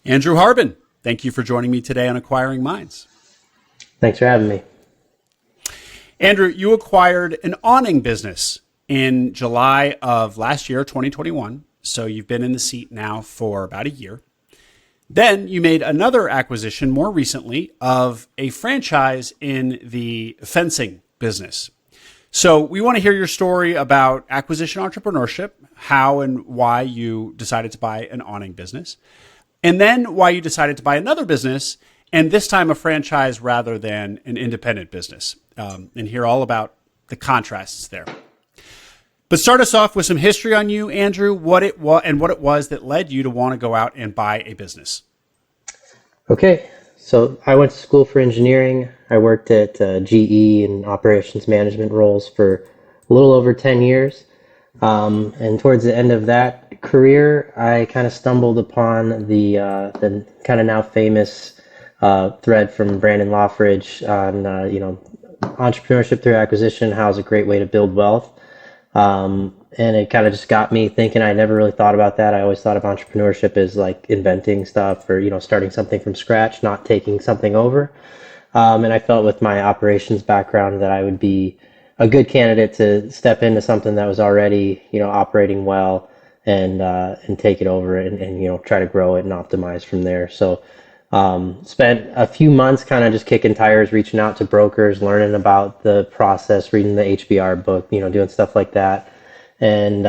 Andrew Harbin, thank you for joining me today on Acquiring Minds. Thanks for having me. Andrew, you acquired an awning business in July of last year, 2021. So you've been in the seat now for about a year. Then you made another acquisition more recently of a franchise in the fencing business. So we want to hear your story about acquisition entrepreneurship, how and why you decided to buy an awning business, and then why you decided to buy another business, and this time a franchise rather than an independent business, and hear all about the contrasts there. But start us off with some history on you, Andrew, what it was that led you to want to go out and buy a business. Okay, so I went to school for engineering. I worked at GE in operations management roles for a little over 10 years. And towards the end of that career, I kind of stumbled upon the kind of now famous thread from Brandon Loffridge on entrepreneurship through acquisition, how is a great way to build wealth. And it kind of just got me thinking. I never really thought about that. I always thought of entrepreneurship as like inventing stuff or, starting something from scratch, not taking something over. And I felt with my operations background that I would be a good candidate to step into something that was already, operating well and take it over and try to grow it and optimize from there. So, spent a few months kind of just kicking tires, reaching out to brokers, learning about the process, reading the HBR book, doing stuff like that. And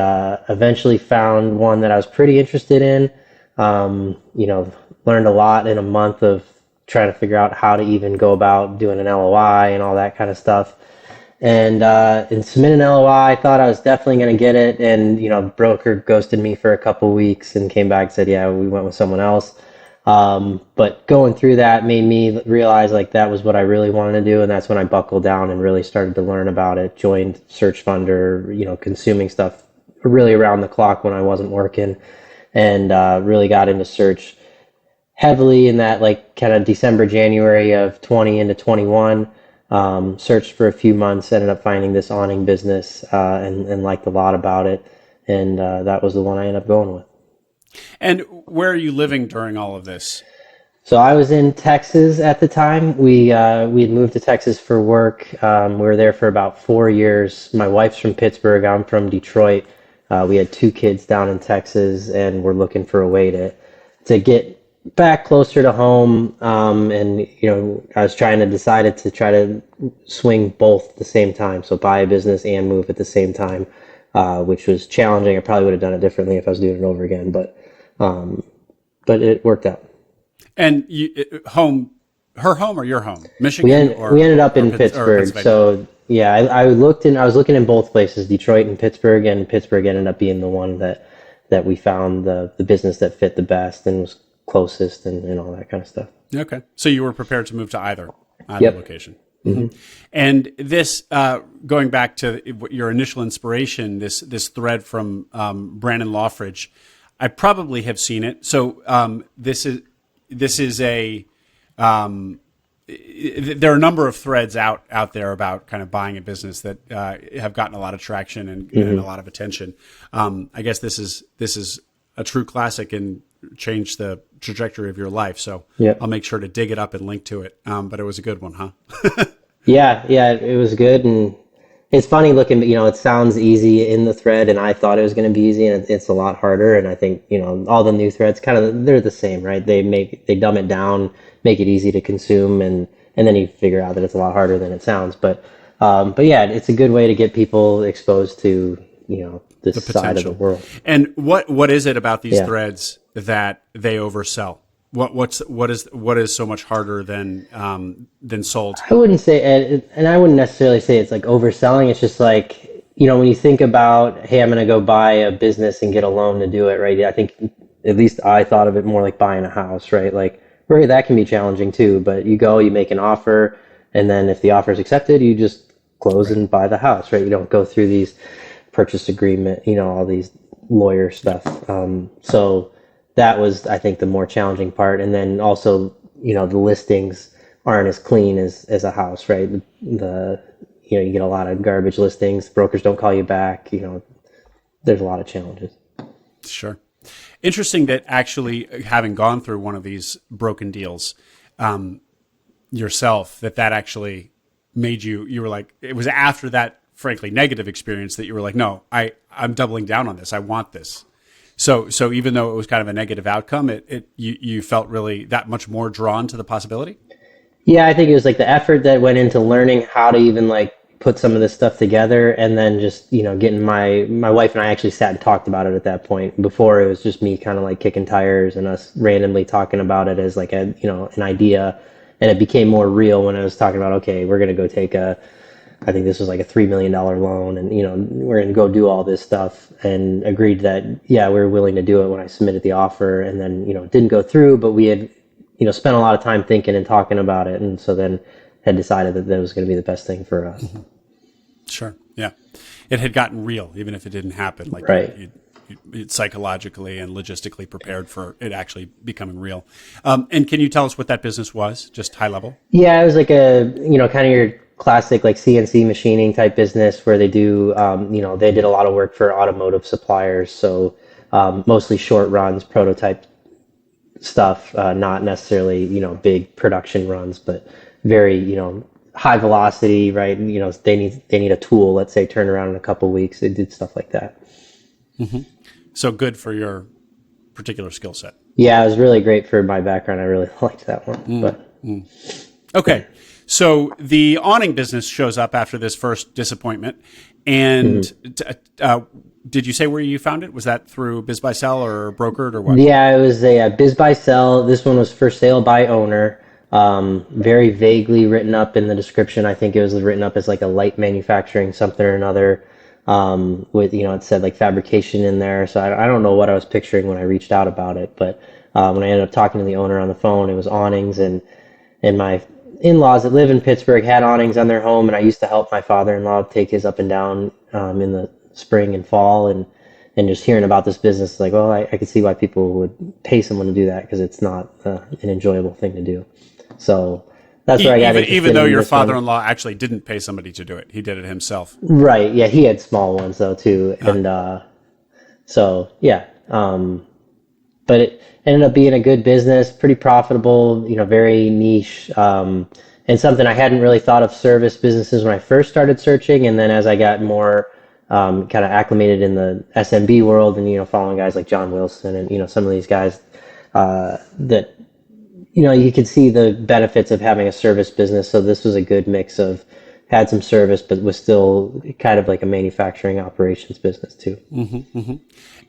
eventually found one that I was pretty interested in. Learned a lot in a month of trying to figure out how to even go about doing an LOI and all that kind of stuff. And in submitting an LOI, I thought I was definitely going to get it. And, broker ghosted me for a couple of weeks and came back and said, yeah, we went with someone else. But going through that made me realize like that was what I really wanted to do. And that's when I buckled down and really started to learn about it, joined Search Funder, consuming stuff really around the clock when I wasn't working, and really got into search heavily in that like kind of December, January of 20 into 21. Searched for a few months, ended up finding this awning business and liked a lot about it. And that was the one I ended up going with. And where are you living during all of this? So I was in Texas at the time. We had moved to Texas for work. We were there for about 4 years. My wife's from Pittsburgh. I'm from Detroit. We had 2 kids down in Texas, and we're looking for a way to get back closer to home. And I was decided to try to swing both at the same time. So buy a business and move at the same time, which was challenging. I probably would have done it differently if I was doing it over again, but it worked out. And her home or your home, Michigan? We ended up in Pittsburgh. So yeah, I was looking in both places, Detroit and Pittsburgh ended up being the one that we found the business that fit the best and was closest and all that kind of stuff. Okay. So you were prepared to move to either Yep. location. Mm-hmm. And this, going back to your initial inspiration, this thread from Brandon Loffridge, I probably have seen it. So this is a there are a number of threads out there about kind of buying a business that have gotten a lot of traction and a lot of attention. I guess this is a true classic and changed the trajectory of your life. So Yep. I'll make sure to dig it up and link to it. But it was a good one, huh? Yeah, it was good. And it's funny looking, it sounds easy in the thread, and I thought it was going to be easy, and it's a lot harder. And I think, all the new threads they're the same, right? They dumb it down, make it easy to consume, and then you figure out that it's a lot harder than it sounds. But yeah, it's a good way to get people exposed to, this side of the world. And what is it about these threads that they oversell? What is so much harder than sold? I wouldn't say, and I wouldn't necessarily say it's like overselling. It's just like, when you think about, hey, I'm going to go buy a business and get a loan to do it, right? I think at least I thought of it more like buying a house, right? Like, right, that can be challenging too, but you make an offer, and then if the offer is accepted, you just close and buy the house, right? You don't go through these purchase agreement, all these lawyer stuff. So that was, I think, the more challenging part. And then also, the listings aren't as clean as a house, right? You get a lot of garbage listings. Brokers don't call you back. There's a lot of challenges. Sure. Interesting that actually having gone through one of these broken deals yourself, that actually made you were like, it was after that, frankly, negative experience that you were like, no, I'm doubling down on this. I want this. So even though it was kind of a negative outcome, you felt really that much more drawn to the possibility? Yeah, I think it was like the effort that went into learning how to even like put some of this stuff together, and then just, getting my wife and I actually sat and talked about it at that point. Before, it was just me kind of like kicking tires and us randomly talking about it as like an idea, and it became more real when I was talking about, okay, we're going to go take I think this was like a $3 million loan, and we're going to go do all this stuff, and agreed that, yeah, we were willing to do it when I submitted the offer. And then it didn't go through, but we had spent a lot of time thinking and talking about it, and so then had decided that was going to be the best thing for us. Mm-hmm. Sure. Yeah. It had gotten real, even if it didn't happen. Like, right. You psychologically and logistically prepared for it actually becoming real. And can you tell us what that business was, just high level? Yeah, it was like a, kind of your classic like CNC machining type business where they do, they did a lot of work for automotive suppliers. So mostly short runs, prototype stuff, not necessarily, big production runs, but very, high velocity, right? They need a tool, let's say, turn around in a couple of weeks. They did stuff like that. Mm-hmm. So good for your particular skill set. Yeah, it was really great for my background. I really liked that one. Okay. So the awning business shows up after this first disappointment. And did you say where you found it? Was that through Biz Buy Sell or brokered or what? Yeah, it was a Biz Buy Sell. This one was for sale by owner. Very vaguely written up in the description. I think it was written up as like a light manufacturing something or another. With, it said like fabrication in there. So I don't know what I was picturing when I reached out about it. But when I ended up talking to the owner on the phone, it was awnings, and my in-laws that live in Pittsburgh had awnings on their home, and I used to help my father-in-law take his up and down in the spring and fall, and just hearing about this business, like, well, I could see why people would pay someone to do that, because it's not an enjoyable thing to do. So that's where I got interested. Even though in your this one. father-in-law actually didn't pay somebody to do it, he did it himself. Right? Yeah, he had small ones though too, and so yeah. But it ended up being a good business, pretty profitable, very niche, and something I hadn't really thought of service businesses when I first started searching. And then as I got more kind of acclimated in the SMB world, and, following guys like John Wilson and, some of these guys that, you could see the benefits of having a service business. So this was a good mix of had some service, but was still kind of like a manufacturing operations business too. Mm-hmm, mm-hmm.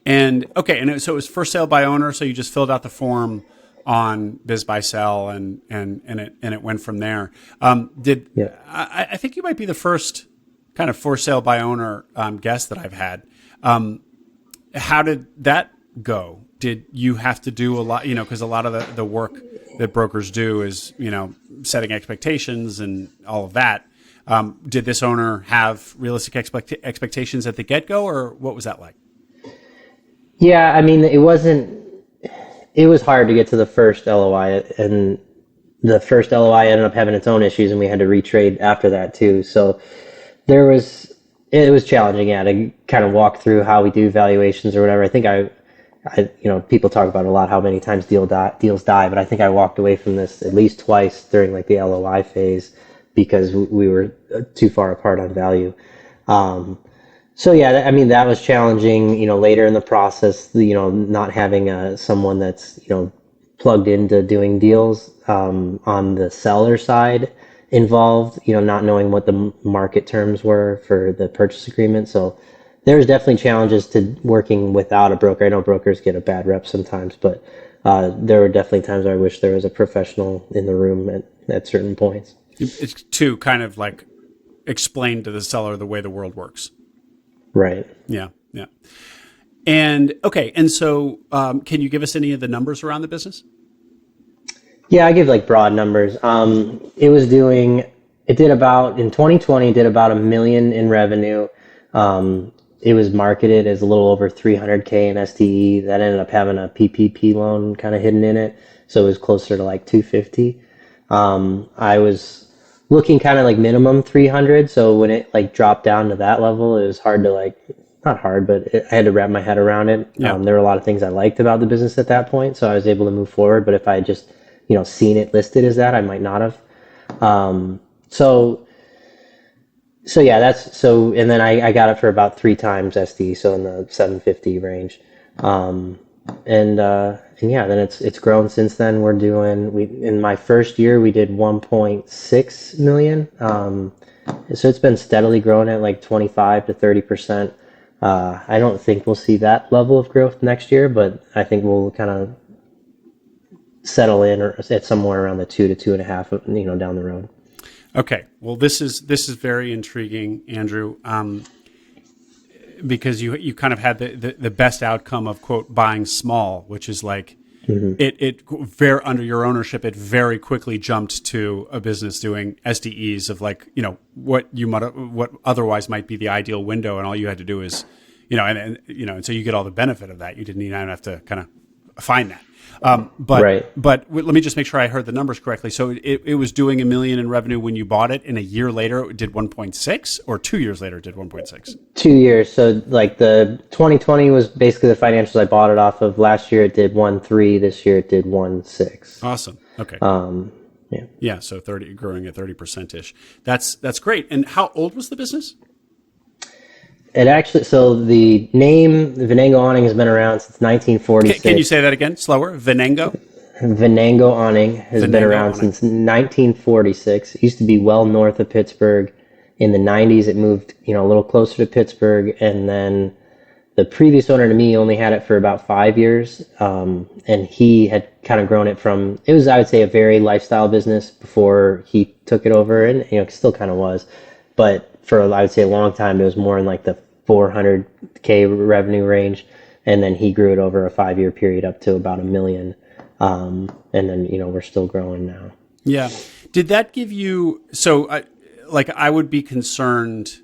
And okay, and so it was for sale by owner. So you just filled out the form on Biz Buy Sell, and it went from there. I think you might be the first kind of for sale by owner guest that I've had. How did that go? Did you have to do a lot? Because a lot of the work that brokers do is setting expectations and all of that. Did this owner have realistic expectations at the get-go, or what was that like? Yeah, I mean, it was hard to get to the first LOI, and the first LOI ended up having its own issues, and we had to retrade after that too. So it was challenging, yeah, to kind of walk through how we do valuations or whatever. I think I people talk about a lot how many times deals die, but I think I walked away from this at least twice during like the LOI phase because we were too far apart on value. So yeah, I mean, that was challenging, later in the process, not having someone that's, plugged into doing deals on the seller side involved, not knowing what the market terms were for the purchase agreement. So there's definitely challenges to working without a broker. I know brokers get a bad rep sometimes, but there were definitely times I wish there was a professional in the room at certain points. It's to kind of like explain to the seller the way the world works. Right. Yeah. Yeah. And okay. And so, can you give us any of the numbers around the business? Yeah, I give like broad numbers. It did about, in 2020, did about $1 million in revenue. It was marketed as a little over 300K in STE. That ended up having a PPP loan kind of hidden in it. So it was closer to like 250. I was looking kind of like minimum 300. So when it like dropped down to that level, it was hard to like not hard, but I had to wrap my head around it. Yeah. There were a lot of things I liked about the business at that point, so I was able to move forward. But if I had just, seen it listed as that, I might not have. Um, so, so yeah, and then I got it for about 3 times SD, so in the 750 range. Um, and yeah, then it's grown since then. In my first year, we did 1.6 million. So it's been steadily growing at like 25 to 30%. I don't think we'll see that level of growth next year, but I think we'll kind of settle in or at somewhere around the 2 to 2.5, down the road. Okay. Well, this is very intriguing, Andrew, because you kind of had the best outcome of, quote, buying small, which is like it very under your ownership, it very quickly jumped to a business doing SDEs of like, what otherwise might be the ideal window. And all you had to do is, and so you get all the benefit of that. You didn't even have to kind of find that. But let me just make sure I heard the numbers correctly. So it was doing $1 million in revenue when you bought it, and a year later it did 1.6, or 2 years later it did 1.6. 2 years. So like the 2020 was basically the financials I bought it off of. Last year it did 1.3. This year it did 1.6. Awesome. Okay. Yeah. Yeah. So growing at 30% ish. That's great. And how old was the business? So the name Venango Awning has been around since 1946. Can you say that again? Slower. Venango? Venango Awning has been around since 1946. It used to be well north of Pittsburgh. In the 90s, it moved, a little closer to Pittsburgh. And then the previous owner to me only had it for about 5 years. And he had kind of grown it it was, I would say, a very lifestyle business before he took it over. And, it still kind of was. But for, I would say, a long time, it was more in like the 400K revenue range. And then he grew it over a 5-year period up to about $1 million. And then, we're still growing now. Yeah. Did that give you, I would be concerned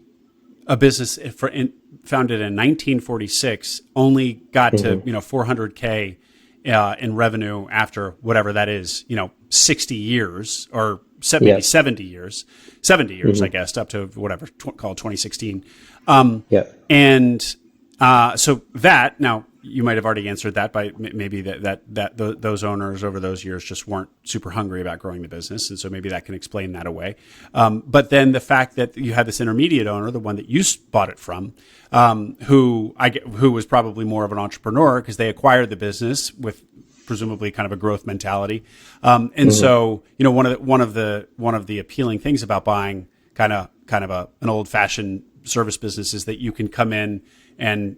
a business founded in 1946 only got to, 400K in revenue after whatever that is, 60 years or 70 years, I guess, up to whatever, called 2016. And so that, now you might have already answered that by maybe those owners over those years just weren't super hungry about growing the business. And so maybe that can explain that away. But then the fact that you had this intermediate owner, the one that you bought it from, who was probably more of an entrepreneur because they acquired the business with presumably kind of a growth mentality. And so, one of the appealing things about buying kind of an old fashioned service business is that you can come in and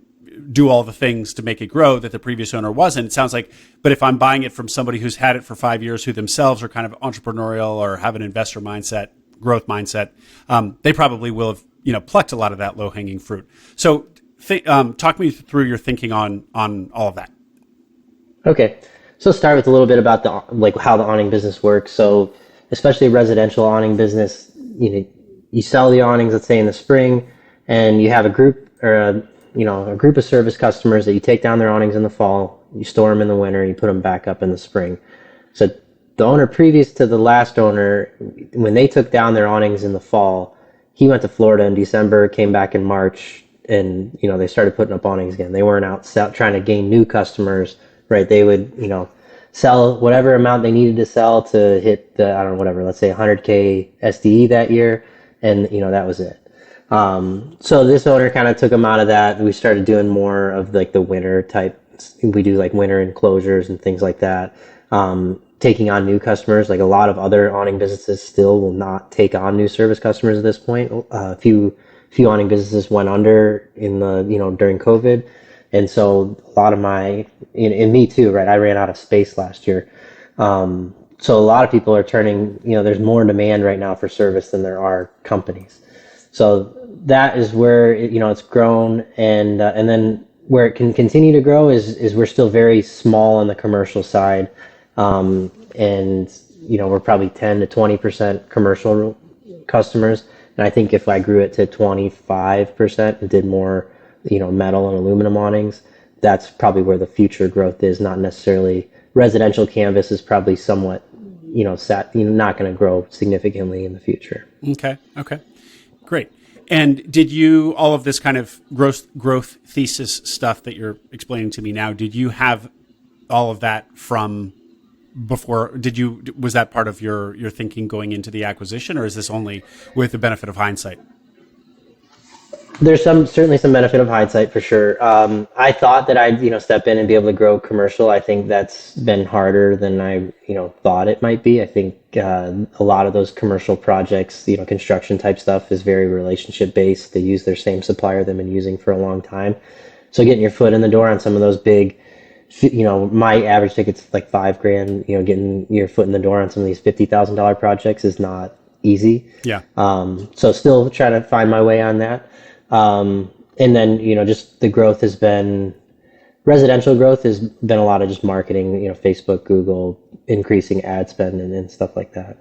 do all the things to make it grow that the previous owner wasn't. It sounds like, but if I'm buying it from somebody who's had it for 5 years, who themselves are kind of entrepreneurial or have an investor mindset, growth mindset, they probably will have, plucked a lot of that low hanging fruit. So talk me through your thinking on all of that. Okay. So start with a little bit about how the awning business works. So especially a residential awning business, you sell the awnings, let's say in the spring, and you have a group or a group of service customers that you take down their awnings in the fall, you store them in the winter, you put them back up in the spring. So the owner previous to the last owner, when they took down their awnings in the fall, he went to Florida in December, came back in March, and they started putting up awnings again. They weren't out trying to gain new customers, right? They would sell whatever amount they needed to sell to hit the, I don't know, whatever, let's say 100K SDE that year, and that was it. So this owner kind of took them out of that. We started doing more of like the winter type. We do like winter enclosures and things like that. Taking on new customers, like a lot of other awning businesses still will not take on new service customers at this point. A few awning businesses went under in the, during COVID. And so a lot of and me too, right? I ran out of space last year. So a lot of people are turning, there's more demand right now for service than there are companies. So that is where it's grown, and then where it can continue to grow is we're still very small on the commercial side, and we're probably 10 to 20% commercial customers, and I think if I grew it to 25% and did more metal and aluminum awnings, that's probably where the future growth is. Not necessarily residential canvas is probably somewhat not going to grow significantly in the future. Okay. Great. And did you, all of this kind of growth thesis stuff that you're explaining to me now, did you have all of that from before? Was that part of your thinking going into the acquisition, or is this only with the benefit of hindsight? There's certainly some benefit of hindsight for sure. I thought that I'd step in and be able to grow commercial. I think that's been harder than I thought it might be. I think a lot of those commercial projects, construction type stuff, is very relationship based. They use their same supplier they've been using for a long time. So getting your foot in the door on some of those big, my average ticket's like $5,000. Getting your foot in the door on some of these $50,000 projects is not easy. Yeah. So still trying to find my way on that. And then, just the growth has been, residential growth has been a lot of just marketing, Facebook, Google, increasing ad spend and stuff like that.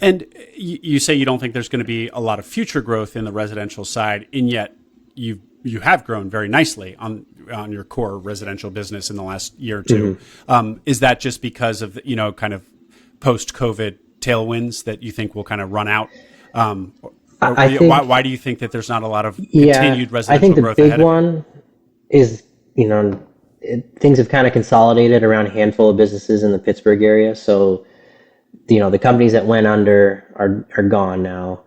And you say you don't think there's going to be a lot of future growth in the residential side, and yet you have grown very nicely on your core residential business in the last year or two. Mm-hmm. Is that just because of, kind of post-COVID tailwinds that you think will kind of run out? Why do you think that there's not a lot of continued residential growth ahead? I think the big one is, things have kind of consolidated around a handful of businesses in the Pittsburgh area. So, the companies that went under are gone now.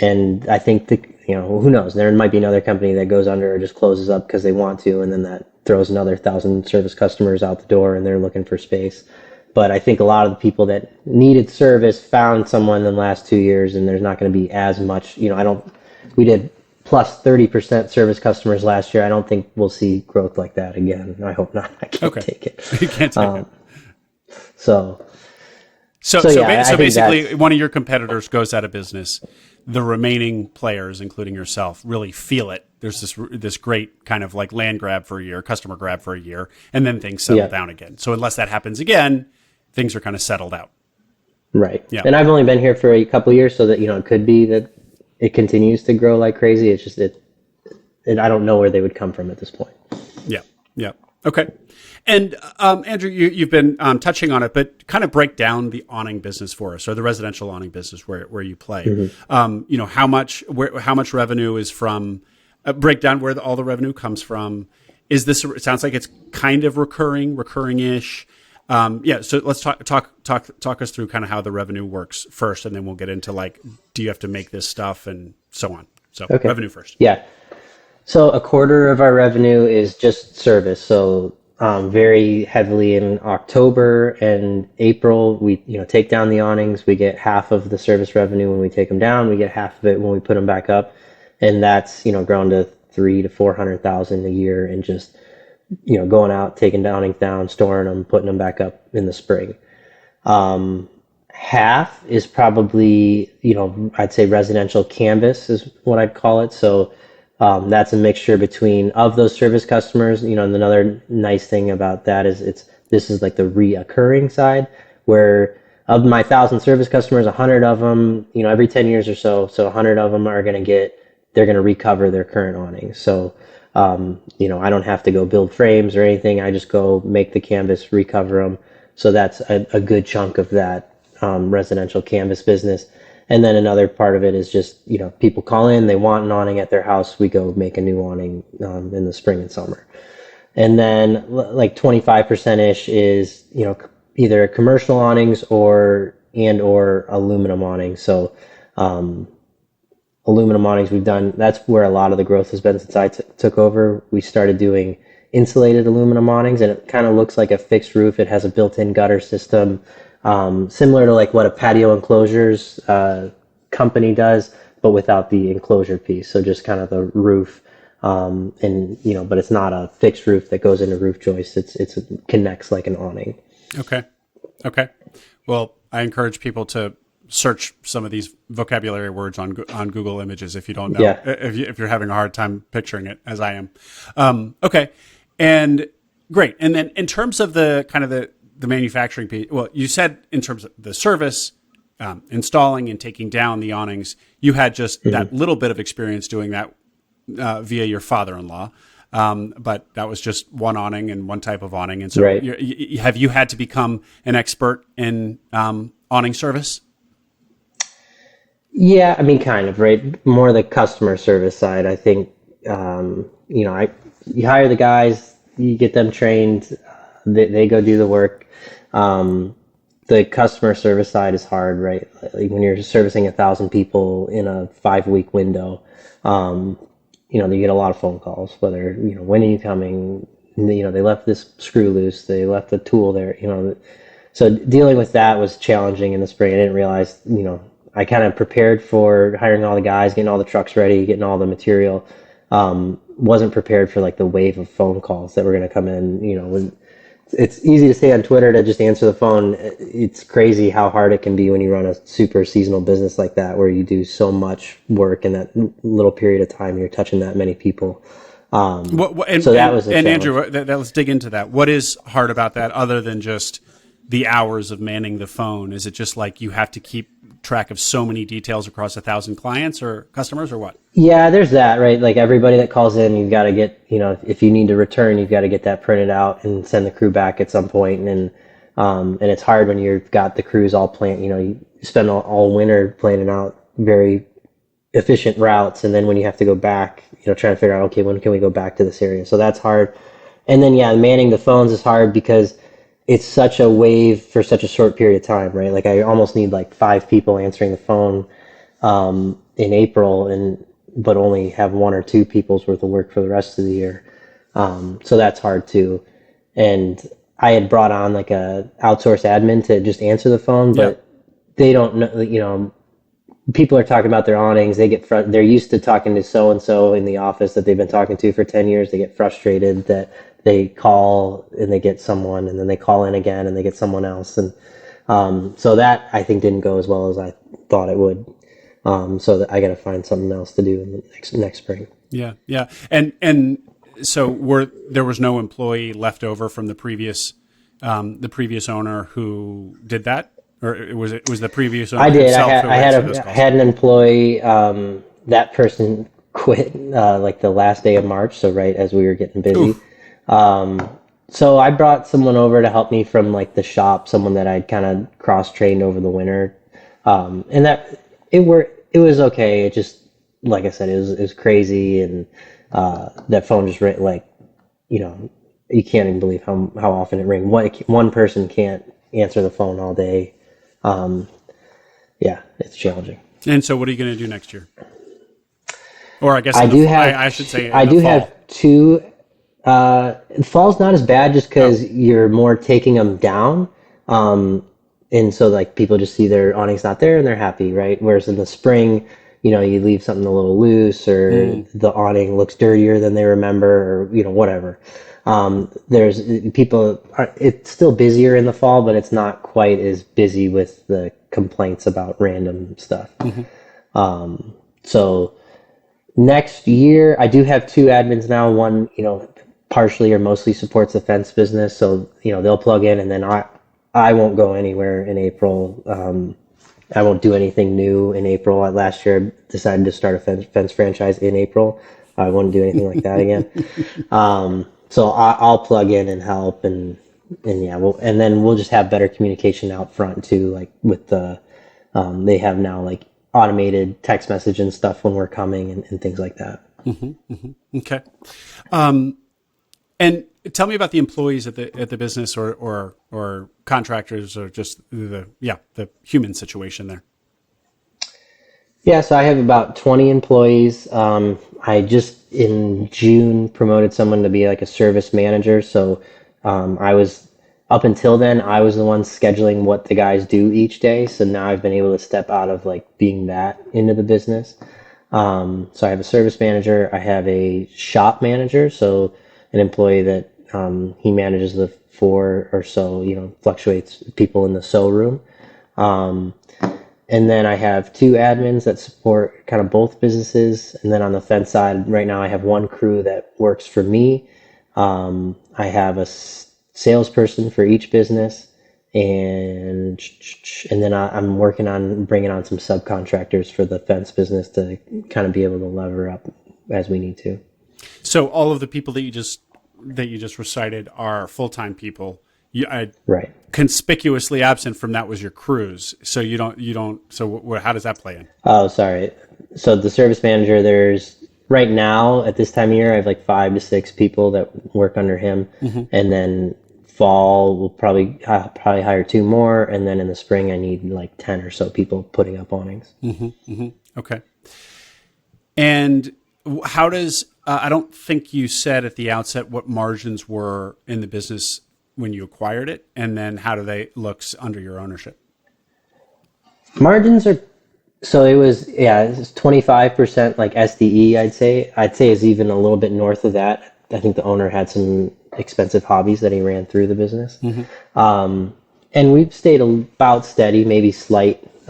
And I think who knows? There might be another company that goes under or just closes up because they want to, and then that throws another 1,000 service customers out the door and they're looking for space. But I think a lot of the people that needed service found someone in the last 2 years, and there's not going to be as much, we did plus 30% service customers last year. I don't think we'll see growth like that again. I hope not. I can't take it. You can't take it. So basically one of your competitors goes out of business. The remaining players, including yourself, really feel it. There's this great kind of like land grab for a year, customer grab for a year, and then things settle down again. So unless that happens again, things are kind of settled out. Right. Yeah. And I've only been here for a couple of years, so that, it could be that it continues to grow like crazy. It's just I don't know where they would come from at this point. Yeah. Yeah. Okay. And Andrew, you've been touching on it, but kind of break down the awning business for us, or the residential awning business where you play. Mm-hmm. How much revenue is from? Break down where all the revenue comes from. Is this? It sounds like it's kind of recurring-ish. So let's talk us through kind of how the revenue works first, and then we'll get into like, do you have to make this stuff and so on. So revenue first. Yeah. So a quarter of our revenue is just service. So very heavily in October and April, we take down the awnings. We get half of the service revenue when we take them down. We get half of it when we put them back up, and that's grown to $300,000 to $400,000 a year, and just going out, taking awnings down, storing them, putting them back up in the spring. Half is probably I'd say residential canvas is what I'd call it. So that's a mixture between, of those service customers, and another nice thing about that is this is like the reoccurring side, where of my 1,000 service customers, 100 of them, every 10 years or so 100 of them they're going to recover their current awnings. So, I don't have to go build frames or anything. I just go make the canvas, recover them. So that's a good chunk of that residential canvas business. And then another part of it is just, people call in, they want an awning at their house. We go make a new awning in the spring and summer. And then like 25%-ish is, either commercial awnings or aluminum awnings. So aluminum awnings that's where a lot of the growth has been since I took over. We started doing insulated aluminum awnings, and it kind of looks like a fixed roof. It has a built-in gutter system. Similar to like what a patio enclosures company does, but without the enclosure piece. So just kind of the roof, but it's not a fixed roof that goes into roof joists. It connects like an awning. Okay. Well, I encourage people to search some of these vocabulary words on Google Images if you don't know, if you're having a hard time picturing it, as I am. Okay, and great. And then in terms of the kind of the manufacturing piece, well, you said in terms of the service, installing and taking down the awnings, you had just that little bit of experience doing that via your father-in-law. But that was just one awning and one type of awning. And so have you had to become an expert in awning service? Yeah, I mean, kind of, right? More the customer service side. I think, you hire the guys, you get them trained, they go do the work. Um, the customer service side is hard, right? Like when you're servicing 1,000 people in a 5 week window, um, you get a lot of phone calls, whether, when are you coming? They left this screw loose, they left the tool there, so dealing with that was challenging in the spring. I didn't realize, I kind of prepared for hiring all the guys, getting all the trucks ready, getting all the material. Wasn't prepared for like the wave of phone calls that were going to come in. When it's easy to say on Twitter to just answer the phone. It's crazy how hard it can be when you run a super seasonal business like that, where you do so much work in that little period of time. You're touching that many people. So that was a and challenge. Andrew, let's dig into that. What is hard about that, other than just the hours of manning the phone? Is it just like you have to keep track of so many details across 1,000 clients or customers, or what? Yeah, there's that, right? Like everybody that calls in, you've got to get, if you need to return, you've got to get that printed out and send the crew back at some point. And it's hard when you've got the crews all planned, you spend all winter planning out very efficient routes. And then when you have to go back, trying to figure out, okay, when can we go back to this area? So that's hard. And then, yeah, manning the phones is hard because it's such a wave for such a short period of time, right? Like I almost need like 5 people answering the phone in April, but only have 1 or 2 people's worth of work for the rest of the year. So that's hard too. And I had brought on like a outsourced admin to just answer the phone, Yeah. but they don't know, people are talking about their awnings. They're used to talking to so and so in the office that they've been talking to for 10 years. They get frustrated that they call and they get someone, and then they call in again and they get someone else. And so that I think didn't go as well as I thought it would. So that I got to find something else to do in the next spring. Yeah, yeah. And so there was no employee left over from the previous owner who did that, or it was the previous owner I did. himself who answered those I calls? had an employee. That person quit like the last day of March, so right as we were getting busy. Oof. So I brought someone over to help me from like the shop, someone that I'd kind of cross trained over the winter, and that it worked. It was okay. It just, like I said, it was crazy, and that phone just rang like, you can't even believe how often it rang. One person can't answer the phone all day. Yeah, it's challenging. And so, what are you going to do next year? Or I guess I should say I in the do fall. have two. Fall's not as bad just because you're more taking them down. And so like people just see their awning's not there and they're happy, right? Whereas in the spring, you leave something a little loose, or the awning looks dirtier than they remember, or, whatever. There's it's still busier in the fall, but it's not quite as busy with the complaints about random stuff. So next year, I do have two admins now. One, partially or mostly supports the fence business. So, they'll plug in, and then I won't go anywhere in April. I won't do anything new in April. Last year, I decided to start a fence franchise in April. I won't do anything like that again. So I'll plug in and help, and yeah, and then we'll just have better communication out front too, like with they have now like automated text message and stuff when we're coming, and things like that. Okay. And tell me about the employees at the business, or contractors, or just the human situation there. Yeah, so I have about 20 employees. I just in June promoted someone to be like a service manager. So up until then, I was the one scheduling what the guys do each day. So now I've been able to step out of like being that into the business. So I have a service manager. I have a shop manager. So an employee that he manages the 4 or so, fluctuates people in the sew room. And then I have 2 admins that support kind of both businesses. And then on the fence side, right now I have 1 crew that works for me. I have a salesperson for each business, and then I'm working on bringing on some subcontractors for the fence business to kind of be able to lever up as we need to. So all of the people that you just recited are full-time people, Right. Conspicuously absent from that was your cruise. So how does that play in? Oh, sorry. So the service manager, there's right now at this time of year, I have like 5 to 6 people that work under him, and then fall we'll I'll probably hire 2 more, and then in the spring I need like 10 or so people putting up awnings. Okay. And how does I don't think you said at the outset what margins were in the business when you acquired it, and then how do they look under your ownership? Margins are so it was 25% like SDE. I'd say is even a little bit north of that. I think the owner had some expensive hobbies that he ran through the business. And we've stayed about steady, maybe a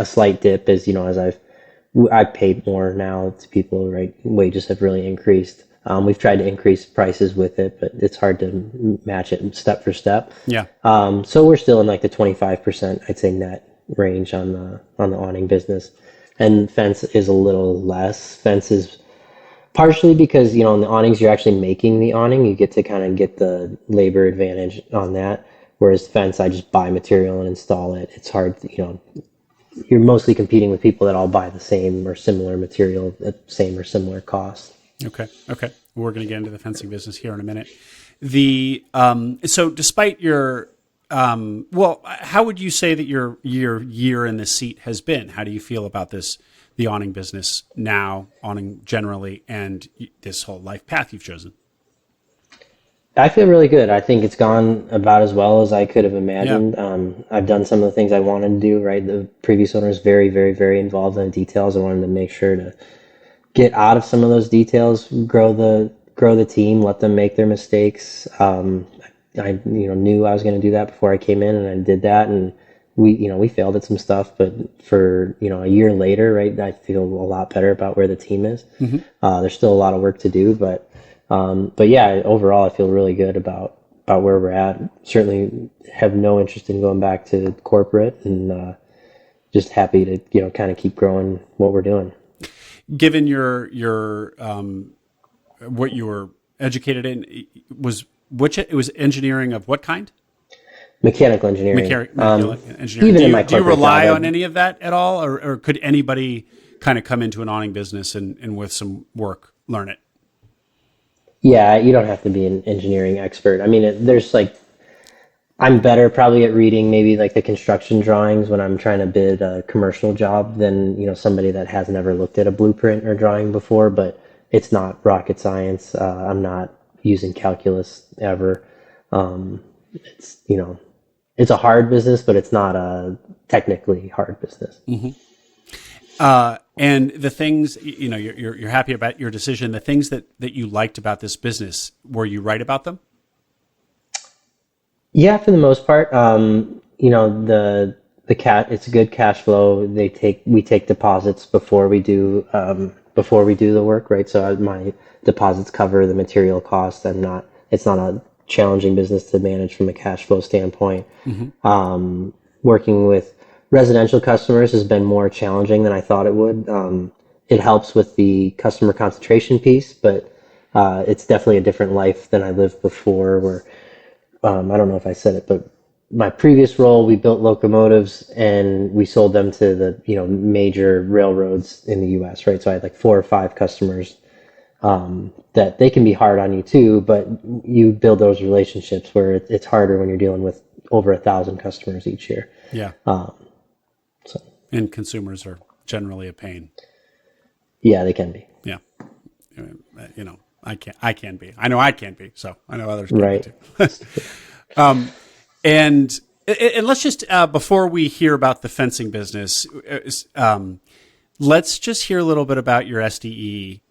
slight dip as I've paid more now to people, right? Wages have really increased. We've tried to increase prices with it, but it's hard to match it step for step. Yeah. So we're still in like the 25%, I'd say, net range on the awning business. And fence is a little less. Fence is partially because, in the awnings, you're actually making the awning. You get to kind of get the labor advantage on that. Whereas fence, I just buy material and install it. It's hard, you're mostly competing with people that all buy the same or similar material at same or similar cost. Okay. We're going to get into the fencing business here in a minute. So despite your, how would you say that your year in the seat has been? How do you feel about the awning business now, awning generally, and this whole life path you've chosen? I feel really good. I think it's gone about as well as I could have imagined. Yeah. I've done some of the things I wanted to do, right? The previous owner is very, very, very involved in the details. I wanted to make sure to get out of some of those details, grow the team, let them make their mistakes. I knew I was going to do that before I came in, and I did that, and we failed at some stuff, but for a year later, right, I feel a lot better about where the team is. There's still a lot of work to do, but yeah, overall I feel really good about where we're at. Certainly have no interest in going back to corporate, and just happy to kind of keep growing what we're doing. Given your what you were educated in, it was engineering of what kind? Mechanical engineering. Mechanical engineering. Do you rely on any of that at all, or could anybody kind of come into an awning business and with some work learn it? Yeah, you don't have to be an engineering expert. I mean, there's I'm better probably at reading maybe like the construction drawings when I'm trying to bid a commercial job than somebody that has never looked at a blueprint or drawing before. But it's not rocket science. I'm not using calculus ever. It's a hard business, but it's not a technically hard business. And the things, you're happy about your decision. The things that you liked about this business, were you right about them? Yeah, for the most part. It's a good cash flow. We take deposits before we do the work, right? So my deposits cover the material cost. It's not a challenging business to manage from a cash flow standpoint. Working with residential customers has been more challenging than I thought it would. It helps with the customer concentration piece, but it's definitely a different life than I lived before, where I don't know if I said it, but my previous role, we built locomotives and we sold them to the major railroads in the U.S., right? So I had like 4 or 5 customers that they can be hard on you too, but you build those relationships where it's harder when you're dealing with over 1,000 customers each year. Yeah. And consumers are generally a pain. Yeah, they can be. Yeah. I can be. I know I can be. So I know others can right. be too. And let's just, before we hear about the fencing business, let's just hear a little bit about your SDE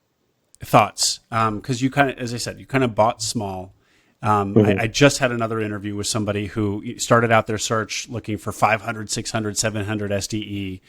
thoughts. Because you kind of, as I said, you kind of bought small. I just had another interview with somebody who started out their search looking for 500, 600, 700 SDE.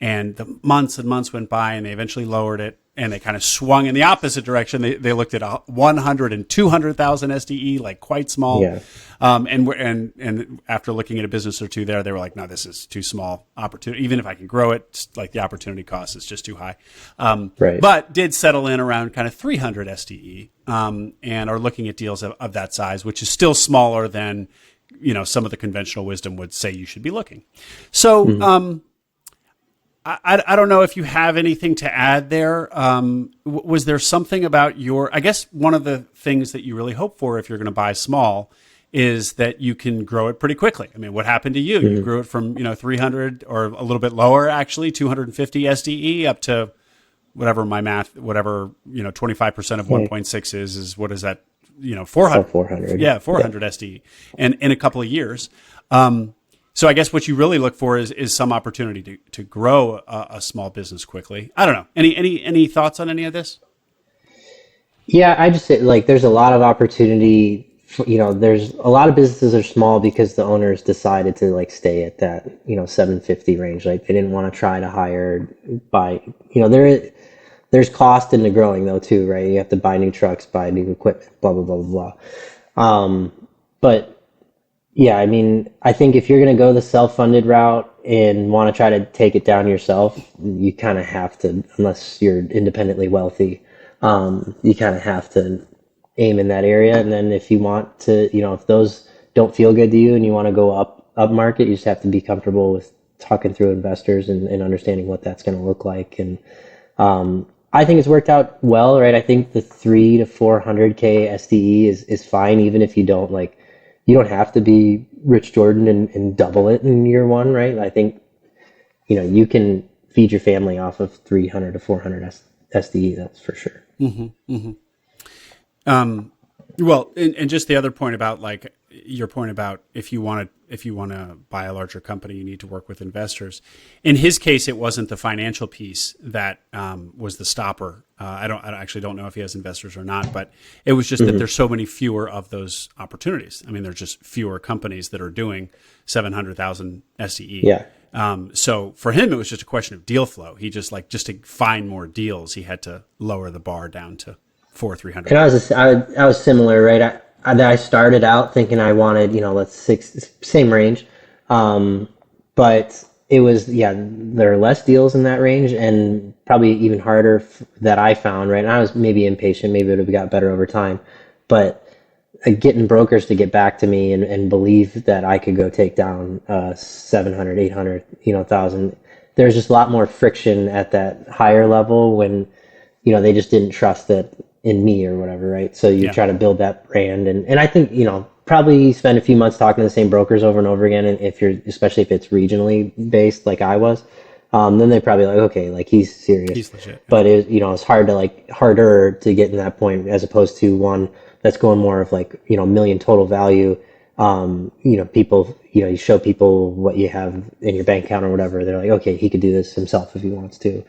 And the months and months went by, and they eventually lowered it, and they kind of swung in the opposite direction. They looked at 100 and 200,000 SDE, like quite small. Yeah. And after looking at a business or two there, they were like, no, this is too small opportunity. Even if I can grow it, like the opportunity cost is just too high. Right. But did settle in around kind of 300 SDE, and are looking at deals of that size, which is still smaller than some of the conventional wisdom would say you should be looking. So, I don't know if you have anything to add there. Was there something about I guess one of the things that you really hope for if you're going to buy small is that you can grow it pretty quickly. I mean, what happened to you? You grew it from, 300 or a little bit lower, actually, 250 SDE up to whatever 25% of 1.6 is what is that? 400. 400. Yeah, 400 SDE and in a couple of years. So I guess what you really look for is some opportunity to grow a small business quickly. I don't know. Any thoughts on any of this? Yeah, I just say there's a lot of opportunity. There's a lot of businesses are small because the owners decided to stay at that 750 range. Like they didn't want to try to hire there's cost into growing though too, right? You have to buy new trucks, buy new equipment, blah blah blah blah blah. But yeah, I mean, I think if you're going to go the self-funded route and want to try to take it down yourself, you kind of have to, unless you're independently wealthy, you kind of have to aim in that area. And then if you want to, if those don't feel good to you and you want to go up market, you just have to be comfortable with talking through investors and understanding what that's going to look like. And I think it's worked out well, right? I think the 300 to 400K SDE is fine, even if you don't you don't have to be Rich Jordan and double it in year one, right? I think, you can feed your family off of 300 to 400 SDE, that's for sure. Well, and just the other point about your point about if you want to buy a larger company, you need to work with investors. In his case, it wasn't the financial piece that was the stopper. I actually don't know if he has investors or not, but it was just that there's so many fewer of those opportunities. I mean, there's just fewer companies that are doing 700,000 SDE. Yeah. So for him, it was just a question of deal flow. He just to find more deals, he had to lower the bar down to 300. And I was similar, right? I started out thinking I wanted, same range. But it was, there are less deals in that range and probably even harder that I found, right? And I was maybe impatient, maybe it would have got better over time, but getting brokers to get back to me and believe that I could go take down 700, 800, 1,000. There's just a lot more friction at that higher level when, they just didn't trust that in me or whatever, right? So you try to build that brand. And I think, probably spend a few months talking to the same brokers over and over again. And especially if it's regionally based like I was, then they're probably okay, he's serious. He's legit. But it's harder to get in that point as opposed to one that's going more of million total value. People, you show people what you have in your bank account or whatever. They're okay, he could do this himself if he wants to,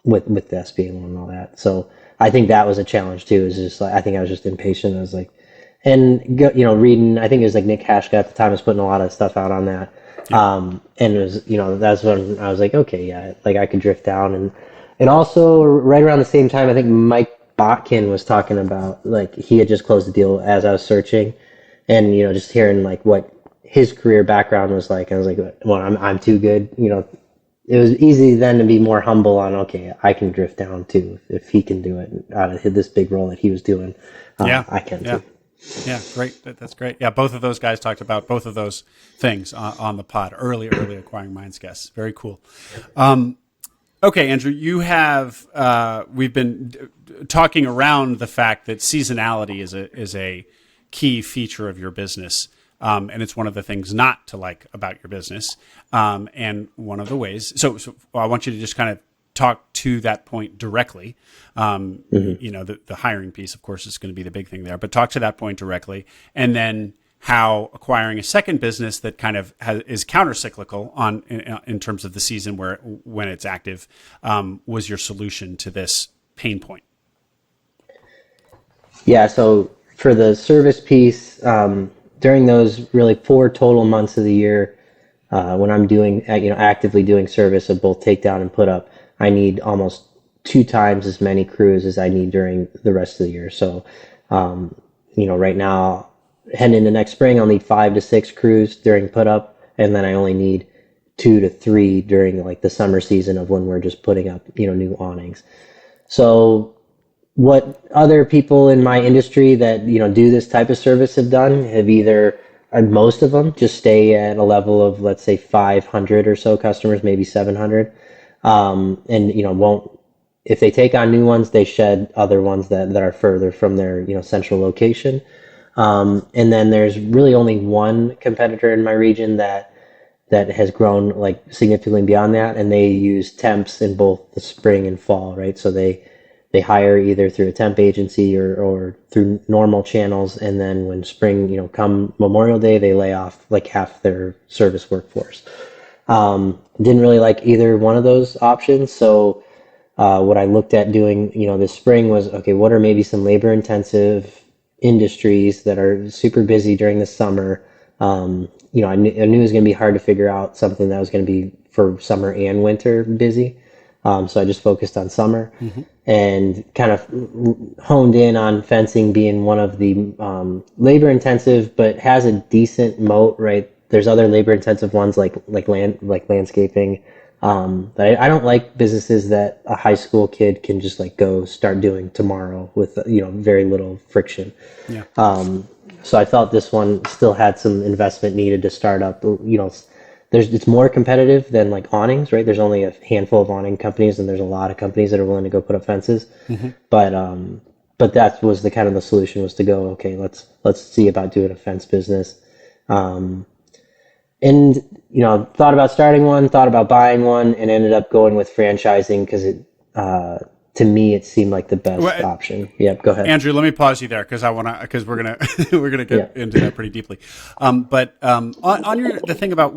with the SBA loan and all that. So I think that was a challenge too. Is just I think I was just impatient. I was reading. I think it was Nick Hashka at the time was putting a lot of stuff out on that. And it was that's when I was okay, yeah, I could drift down. And also right around the same time, I think Mike Botkin was talking about he had just closed the deal as I was searching, and just hearing what his career background was like. I was well, I'm too good. It was easy then to be more humble on, okay, I can drift down too. If he can do it out of this big role that he was doing, I can too. Yeah, great. That's great. Yeah, both of those guys talked about both of those things on the pod, early Acquiring Minds guests. Very cool. Okay, Andrew, you have, we've been talking around the fact that seasonality is a key feature of your business. And it's one of the things not to like about your business. And one of the ways, so I want you to just kind of talk to that point directly. The hiring piece, of course, is going to be the big thing there, but talk to that point directly. And then how acquiring a second business that kind of is counter-cyclical in terms of the season when it's active was your solution to this pain point. Yeah, so for the service piece, during those really 4 total months of the year, when I'm doing, actively doing service of both takedown and put up, I need almost 2 times as many crews as I need during the rest of the year. So, right now, heading into next spring, I'll need 5 to 6 crews during put up, and then I only need 2 to 3 during the summer season of when we're just putting up, new awnings. So, what other people in my industry that do this type of service have done have either most of them just stay at a level of, let's say, 500 or so customers, maybe 700, and won't, if they take on new ones, they shed other ones that are further from their central location. And then there's really only one competitor in my region that has grown like significantly beyond that, and they use temps in both the spring and fall, right? So they hire either through a temp agency or through normal channels, and then when spring, come Memorial Day, they lay off like half their service workforce. Didn't really like either one of those options, so what I looked at doing, this spring was, okay, what are maybe some labor intensive industries that are super busy during the summer? I knew it was going to be hard to figure out something that was going to be for summer and winter busy. So I just focused on summer and kind of honed in on fencing being one of the labor intensive, but has a decent moat, right? There's other labor intensive ones like landscaping. But I don't like businesses that a high school kid can just like go start doing tomorrow with very little friction. Yeah. So I felt this one still had some investment needed to start up. It's more competitive than like awnings, right? There's only a handful of awning companies, and there's a lot of companies that are willing to go put up fences. But that was the kind of the solution, was to go, okay, let's see about doing a fence business. And thought about starting one, thought about buying one, and ended up going with franchising because to me it seemed like the best option. Yeah, go ahead, Andrew. Let me pause you there because we're gonna we're gonna get into that pretty deeply. But on the thing about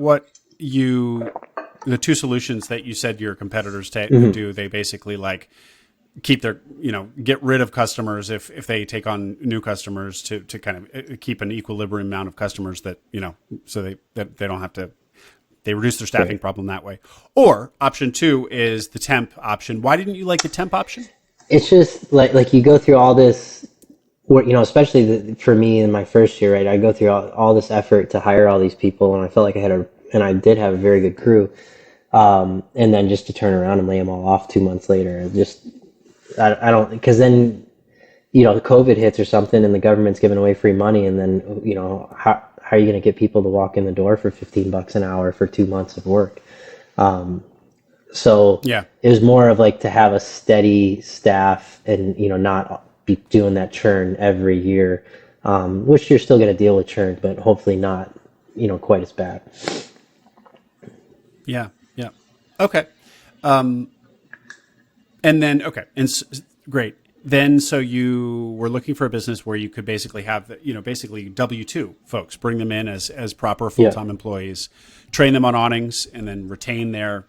the two solutions that you said your competitors do, they basically like keep their, get rid of customers if they take on new customers to kind of keep an equilibrium amount of customers that, so they don't have to, they reduce their staffing problem that way. Or option two is the temp option. Why didn't you like the temp option? It's just like you go through all this, especially for me in my first year, right? I go through all this effort to hire all these people, and I felt like I did have a very good crew. And then just to turn around and lay them all off 2 months later, I don't, because then, COVID hits or something and the government's giving away free money. And then, how are you going to get people to walk in the door for $15 an hour for 2 months of work? So it was more of like to have a steady staff and, not be doing that churn every year, which you're still going to deal with churn, but hopefully not, quite as bad. Yeah. Yeah. Okay. And then, great. Then, so you were looking for a business where you could basically have, basically W-2 folks, bring them in as proper full-time employees, train them on awnings, and then retain their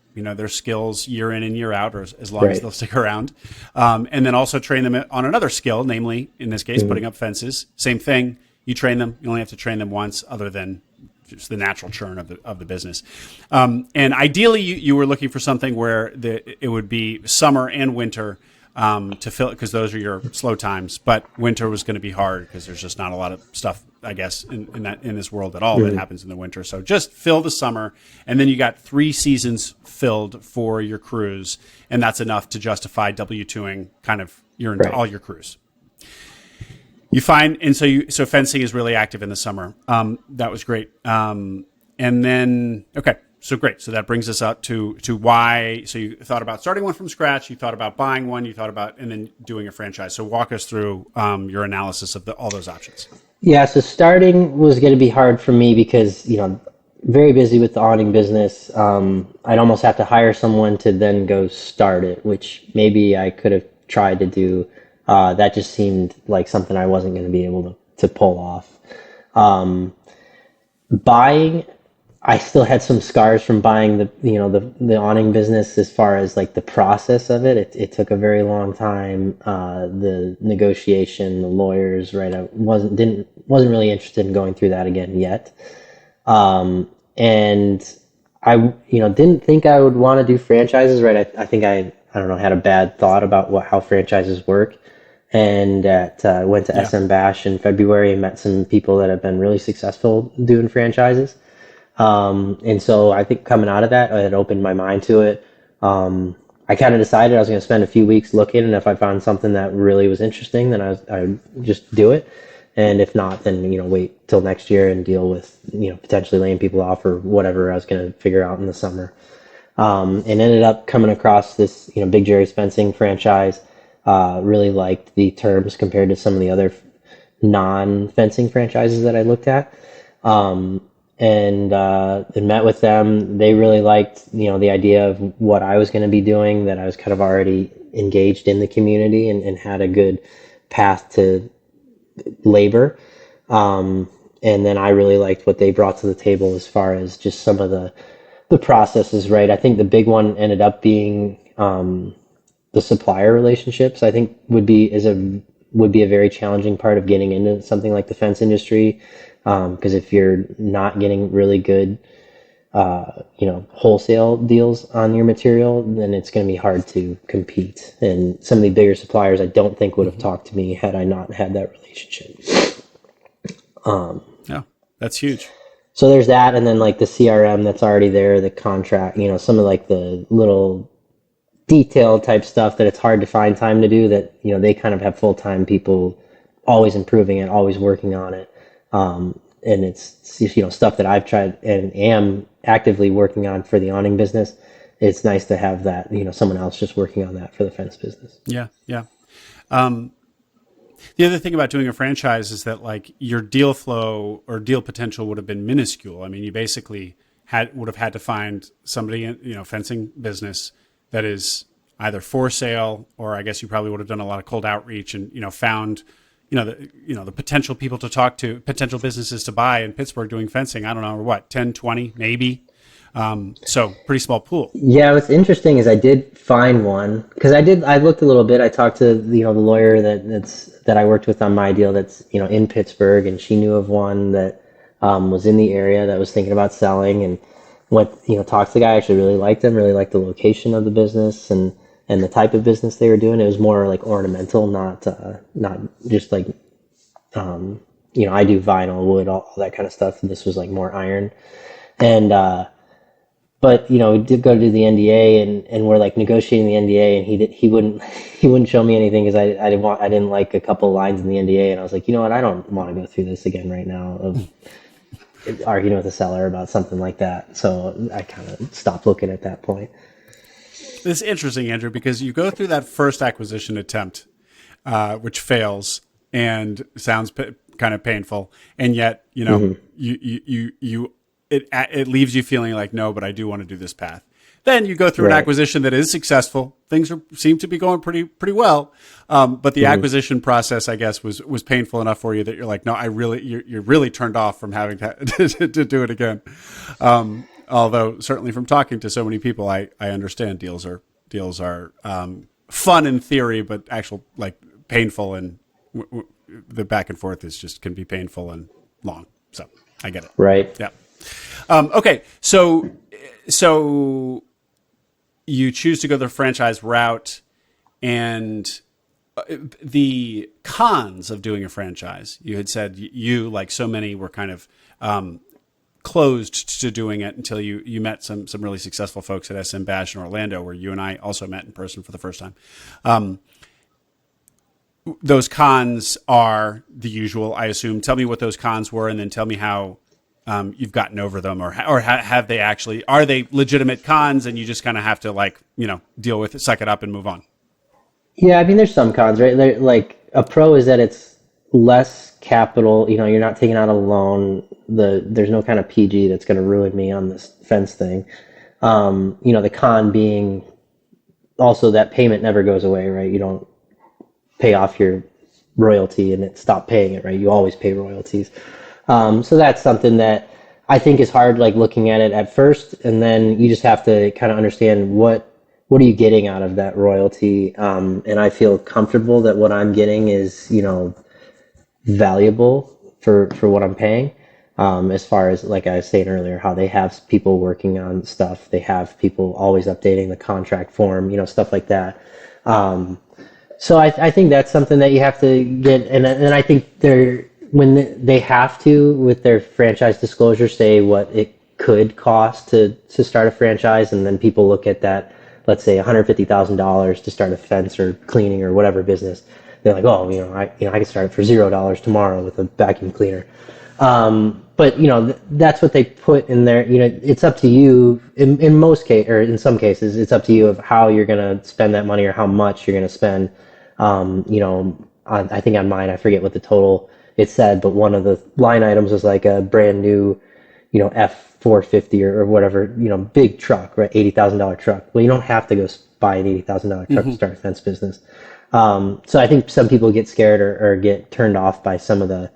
skills year in and year out, or as long as they'll stick around. And then also train them on another skill, namely, in this case, putting up fences. Same thing. You train them. You only have to train them once, other than just the natural churn of the business. And ideally, you were looking for something where it would be summer and winter to fill it, because those are your slow times. But winter was going to be hard because there's just not a lot of stuff, I guess, in this world at all that happens in the winter. So just fill the summer, and then you got 3 seasons filled for your crews, and that's enough to justify W-2ing kind of all your crews. You find, and so fencing is really active in the summer. That was great. And then, so great. So that brings us up to why. So you thought about starting one from scratch. You thought about buying one. You thought about, and then doing a franchise. So walk us through your analysis of all those options. Yeah. So starting was going to be hard for me because, very busy with the awning business. I'd almost have to hire someone to then go start it, which maybe I could have tried to do. That just seemed like something I wasn't going to be able to pull off. Buying, I still had some scars from buying the awning business as far as like the process of it. It took a very long time. The negotiation, the lawyers, right? I wasn't really interested in going through that again yet. And I, didn't think I would want to do franchises, right? I think I don't know, had a bad thought about how franchises work. And went to SM Bash in February and met some people that have been really successful doing franchises. And so I think coming out of that, it opened my mind to it. I I kind of decided I was going to spend a few weeks looking, and if I found something that really was interesting, then I would just do it. And if not, then, wait till next year and deal with, potentially laying people off or whatever I was going to figure out in the summer. And ended up coming across this, Big Jerry's fencing franchise. Really liked the terms compared to some of the other non-fencing franchises that I looked at. And met with them. They really liked, the idea of what I was going to be doing, that I was kind of already engaged in the community and had a good path to labor. And then I really liked what they brought to the table as far as just some of the processes, right? I think the big one ended up being the supplier relationships. I think would be a very challenging part of getting into something like the fence industry. Because if you're not getting really good, wholesale deals on your material, then it's going to be hard to compete. And some of the bigger suppliers, I don't think would have talked to me had I not had that relationship. Yeah, that's huge. So there's that, and then like the CRM that's already there, the contract, some of like the little detailed type stuff that it's hard to find time to do, that, they kind of have full-time people always improving it, always working on it. And it's, stuff that I've tried and am actively working on for the awning business. It's nice to have that, someone else just working on that for the fence business. Yeah. Yeah. The other thing about doing a franchise is that like your deal flow or deal potential would have been minuscule. I mean, you basically would have had to find somebody in, fencing business that is either for sale, or I guess you probably would have done a lot of cold outreach and, found, the potential people to talk to, potential businesses to buy in Pittsburgh doing fencing. I don't know, or what, 10, 20, maybe. So pretty small pool. Yeah, what's interesting is I did find one, because I looked a little bit. I talked to the lawyer that I worked with on my deal that's in Pittsburgh, and she knew of one that was in the area that was thinking about selling, and talked to the guy. I actually really liked him, really liked the location of the business and the type of business they were doing. It was more like ornamental, not just like I do vinyl, wood, all that kind of stuff, and this was like more iron. And but we did go to do the NDA, and we're like negotiating the NDA, and he wouldn't show me anything because I didn't like a couple lines in the NDA, and I was like, what, I don't want to go through this again right now of arguing with the seller about something like that. So I kind of stopped looking at that point. This is interesting, Andrew, because you go through that first acquisition attempt, which fails and sounds kind of painful, and yet it leaves you feeling like, no, but I do want to do this path. Then you go through an acquisition that is successful. Things seem to be going pretty well, but the acquisition process, I guess, was painful enough for you that you're like, no, you're really turned off from having to do it again. Although certainly from talking to so many people, I understand deals are fun in theory, but actual like painful, and the back and forth can be painful and long. So I get it. Right. Yeah. Okay. So you choose to go the franchise route, and the cons of doing a franchise. You had said you, like so many, were kind of closed to doing it until you met some really successful folks at SM Bash in Orlando, where you and I also met in person for the first time. Those cons are the usual, I assume. Tell me what those cons were, and then tell me how you've gotten over them, or have they actually, are they legitimate cons and you just kind of have to deal with it, suck it up and move on? Yeah, I mean, there's some cons, right? Like a pro is that it's less capital. You're not taking out a loan. There's no kind of PG that's going to ruin me on this fence thing. The con being also that payment never goes away, right? You don't pay off your royalty and stop paying it, right? You always pay royalties. So that's something that I think is hard, like looking at it at first, and then you just have to kind of understand what are you getting out of that royalty. And I feel comfortable that what I'm getting is, valuable for what I'm paying. As far as, like I was saying earlier, how they have people working on stuff, they have people always updating the contract form, stuff like that. So I think that's something that you have to get, and I think when they have to, with their franchise disclosure, say what it could cost to start a franchise, and then people look at that let's say $150,000 to start a fence or cleaning or whatever business, they're like, oh, I can start it for $0 tomorrow with a vacuum cleaner. But that's what they put in there. It's up to you in most case, or in some cases, it's up to you of how you're going to spend that money or how much you're going to spend. I think on mine, I forget what the total it said, but one of the line items was like a brand new, F450 or whatever, big truck, right? $80,000 truck. Well, you don't have to go buy an $80,000 truck to start a fence business. So I think some people get scared or get turned off by some of the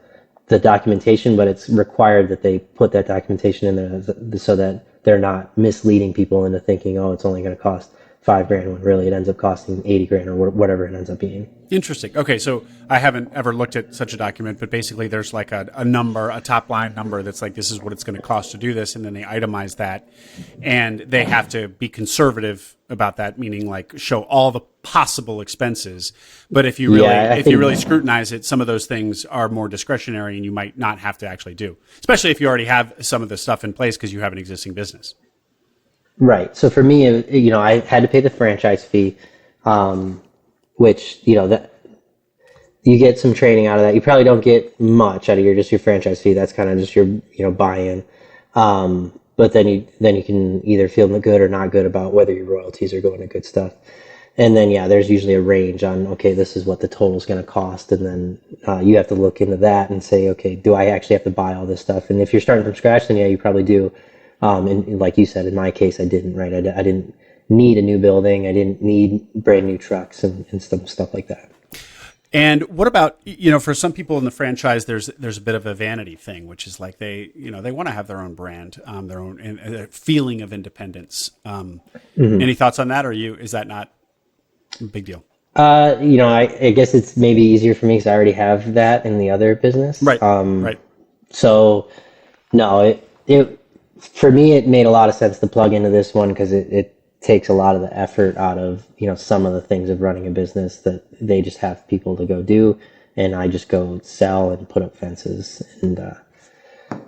documentation, but it's required that they put that documentation in there so that they're not misleading people into thinking, oh, it's only going to cost $5,000 when really it ends up costing $80,000 or whatever it ends up being. Interesting. Okay, so I haven't ever looked at such a document, but basically there's like a number, a top line number that's like, this is what it's going to cost to do this, and then they itemize that, and they have to be conservative about that, meaning like show all the possible expenses. But if you really scrutinize it, some of those things are more discretionary, and you might not have to actually do, especially if you already have some of the stuff in place because you have an existing business. Right. So for me, I had to pay the franchise fee, which, that you get some training out of that. You probably don't get much out of your franchise fee. That's kind of just your buy-in. But then you can either feel good or not good about whether your royalties are going to good stuff. And then, there's usually a range on, okay, this is what the total is going to cost. And then you have to look into that and say, okay, do I actually have to buy all this stuff? And if you're starting from scratch, then you probably do. And like you said, in my case, I didn't, right? I didn't need a new building. I didn't need brand new trucks and stuff like that. And what about, for some people in the franchise, there's a bit of a vanity thing, which is like they want to have their own brand, their own feeling of independence. Any thoughts on that? Or is that not a big deal? I guess it's maybe easier for me because I already have that in the other business. Right. Right. So no, for me, it made a lot of sense to plug into this one because it takes a lot of the effort out of, some of the things of running a business that they just have people to go do. And I just go sell and put up fences. And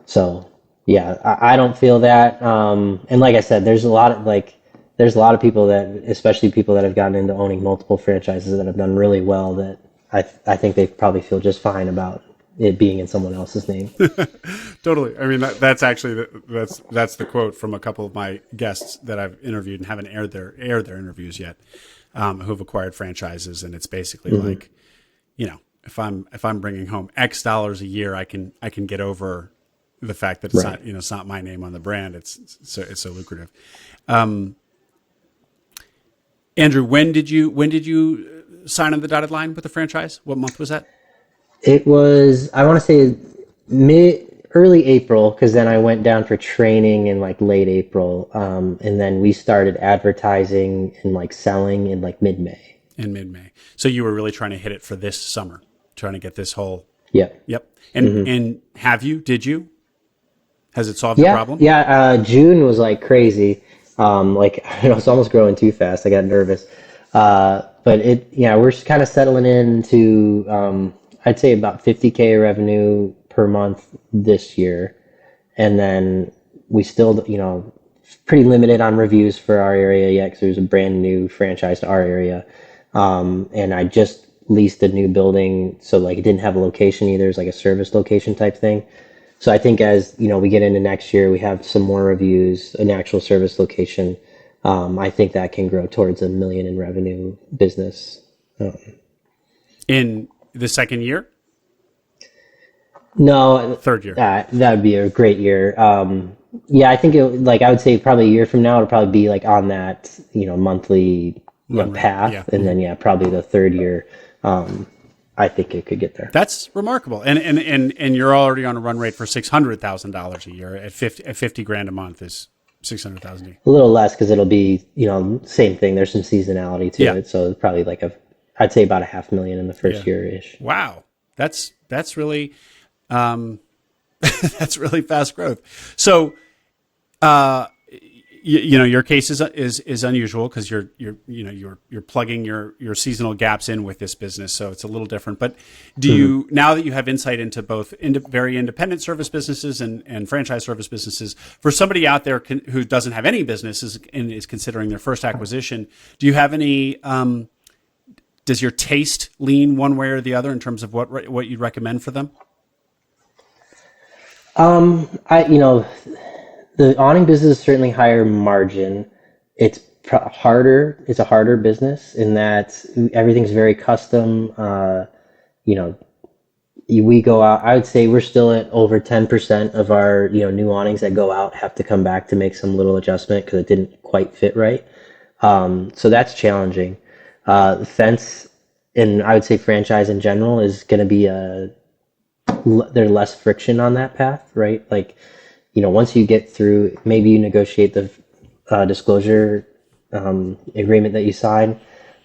so, I don't feel that. And like I said, there's a lot of people that, especially people that have gotten into owning multiple franchises that have done really well that I think they probably feel just fine about it being in someone else's name. Totally. I mean, that's actually that's the quote from a couple of my guests that I've interviewed and haven't aired their interviews yet, who've acquired franchises, and it's basically like, if I'm bringing home X dollars a year, I can get over the fact that it's not it's not my name on the brand. It's so lucrative. Andrew, when did you sign on the dotted line with the franchise? What month was that? It was, I want to say early April, because then I went down for training in like late April. And then we started advertising and like selling in like mid-May. So you were really trying to hit it for this summer, trying to get this whole. Yep. And and did you? Has it solved the problem? Yeah. June was like crazy. It's almost growing too fast. I got nervous. But we're just kind of settling into, I'd say about 50K revenue per month this year. And then we still, pretty limited on reviews for our area yet because there's a brand new franchise to our area. And I just leased a new building. So like it didn't have a location either. It's like a service location type thing. So I think as, we get into next year, we have some more reviews, an actual service location. I think that can grow towards $1 million in revenue business. In the second year? No. Third year. That would be a great year. I think I would say probably a year from now, it'll probably be like on that, monthly path. Yeah. And then, probably the third year, I think it could get there. That's remarkable. And you're already on a run rate for $600,000 a year at $50,000 a month is $600,000. A little less because it'll be, same thing. There's some seasonality to it. So it's probably like I'd say about $500,000 in the first year-ish. Wow. That's really, that's really fast growth. So, your case is unusual because you're plugging your seasonal gaps in with this business, so it's a little different. But do you, now that you have insight into both very independent service businesses and franchise service businesses, for somebody out there who doesn't have any businesses and is considering their first acquisition, do you have any? Does your taste lean one way or the other in terms of what you'd recommend for them? The awning business is certainly higher margin. It's harder. It's a harder business in that everything's very custom. We go out. I would say we're still at over 10% of our new awnings that go out have to come back to make some little adjustment because it didn't quite fit right. So that's challenging. Fence, and I would say franchise in general, is going to be there's less friction on that path, right? Like, once you get through, maybe you negotiate the disclosure agreement that you sign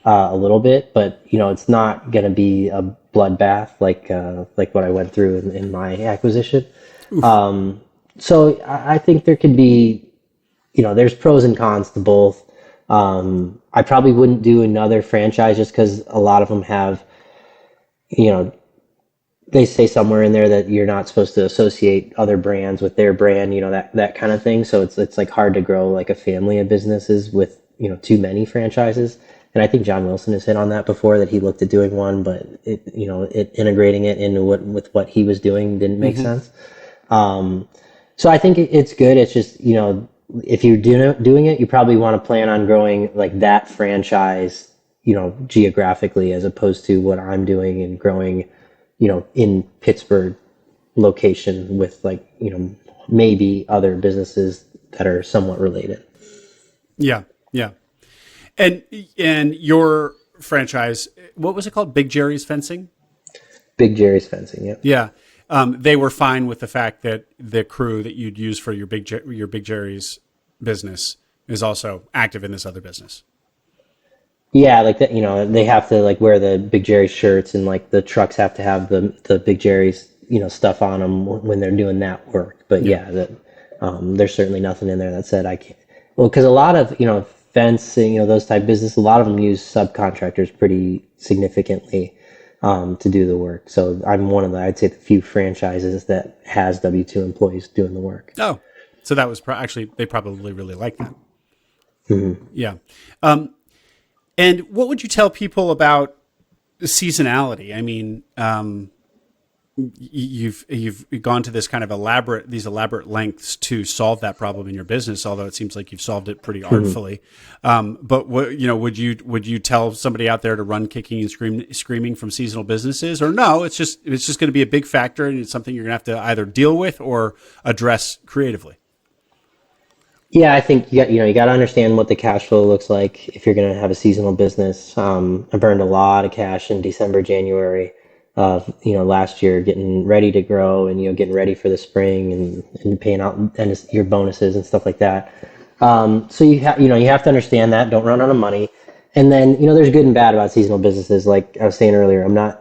a little bit, but it's not going to be a bloodbath like what I went through in my acquisition. So I think there could be, there's pros and cons to both. I probably wouldn't do another franchise just because a lot of them have, they say somewhere in there that you're not supposed to associate other brands with their brand, that kind of thing. So it's like hard to grow like a family of businesses with, too many franchises. And I think John Wilson has hit on that before, that he looked at doing one, but integrating it into with what he was doing didn't make sense. So I think it's good. It's just, if you're doing it, you probably want to plan on growing like that franchise, geographically, as opposed to what I'm doing and growing, in Pittsburgh location with maybe other businesses that are somewhat related. Yeah. Yeah. And your franchise, what was it called? Big Jerry's Fencing? Big Jerry's Fencing. Yeah. Yeah. They were fine with the fact that the crew that you'd use for your Big Jerry's business is also active in this other business. Yeah, like that. They have to wear the Big Jerry's shirts, and the trucks have to have the Big Jerry's stuff on them when they're doing that work. But there's certainly nothing in there that said I can't. Well, because a lot of fencing, those type of business, a lot of them use subcontractors pretty significantly to do the work. So I'm one of I'd say the few franchises that has W-2 employees doing the work. Oh, so that was actually, they probably really like that. Yeah. And what would you tell people about seasonality? I mean, you've gone to this kind of elaborate lengths to solve that problem in your business, although it seems like you've solved it pretty artfully. But what, would you tell somebody out there to run kicking and screaming from seasonal businesses, or no, it's just going to be a big factor and it's something you're going to have to either deal with or address creatively? Yeah, I think you got to understand what the cash flow looks like if you're going to have a seasonal business. I burned a lot of cash in December, January of last year, getting ready to grow and getting ready for the spring and paying out and your bonuses and stuff like that. So you have to understand that. Don't run out of money. And then there's good and bad about seasonal businesses. Like I was saying earlier, I'm not.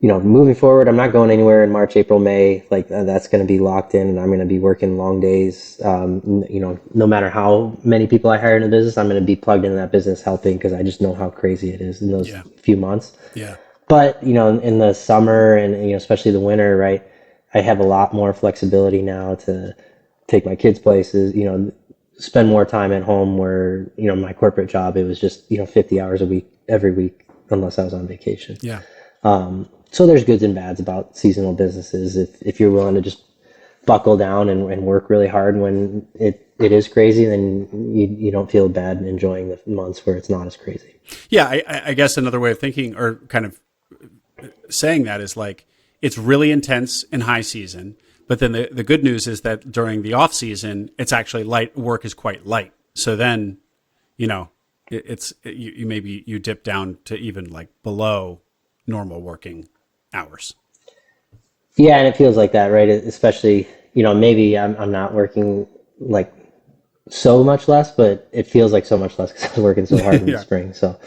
Moving forward, I'm not going anywhere in March, April, May. That's going to be locked in, and I'm going to be working long days. No matter how many people I hire in the business, I'm going to be plugged into that business helping, because I just know how crazy it is in those few months. Yeah. But, in the summer and, especially the winter, right, I have a lot more flexibility now to take my kids places, spend more time at home where, my corporate job, it was just, 50 hours a week, every week, unless I was on vacation. Yeah. So there's goods and bads about seasonal businesses. If you're willing to just buckle down and work really hard when it is crazy, then you don't feel bad enjoying the months where it's not as crazy. Yeah, I guess another way of thinking or kind of saying that is it's really intense in high season, but then the good news is that during the off season, it's actually light. Work is quite light. So then, it's maybe you dip down to even below normal working hours. Yeah, and it feels like that, right? Especially, maybe I'm not working so much less, but it feels like so much less because I was working so hard in the spring. So,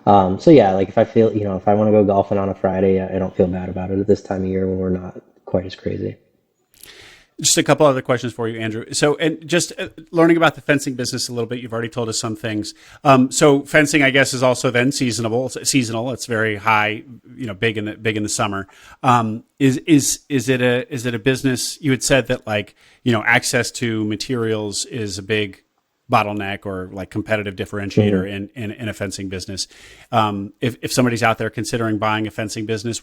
if I feel, if I want to go golfing on a Friday, I don't feel bad about it at this time of year when we're not quite as crazy. Just a couple other questions for you, Andrew. So, and just learning about the fencing business a little bit, you've already told us some things. So, fencing, I guess, is also then seasonal. It's very high, big in the summer. Is it a business? You had said that access to materials is a big bottleneck or like competitive differentiator in a fencing business. If somebody's out there considering buying a fencing business,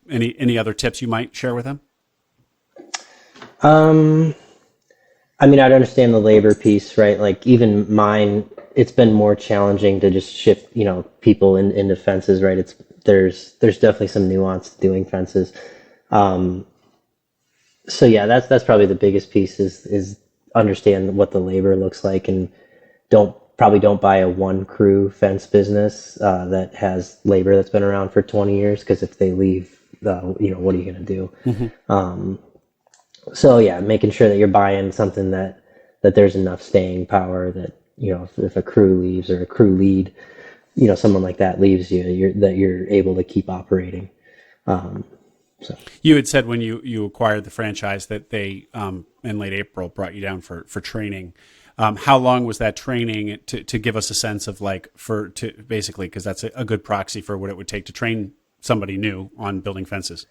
any other tips you might share with them? I mean, I'd understand the labor piece, right? Like even mine, it's been more challenging to just shift, people into fences, right? There's definitely some nuance to doing fences. Um, so yeah, that's probably the biggest piece is understand what the labor looks like and don't buy a one crew fence business, that has labor that's been around for 20 years. Cause if they leave, what are you going to do? Um, So yeah, making sure that you're buying something that there's enough staying power that, if a crew leaves or a crew lead, someone like that leaves that you're able to keep operating. Um, so You had said when you acquired the franchise that they in late April brought you down for training. How long was that training to give us a sense of basically, because that's a good proxy for what it would take to train somebody new on building fences.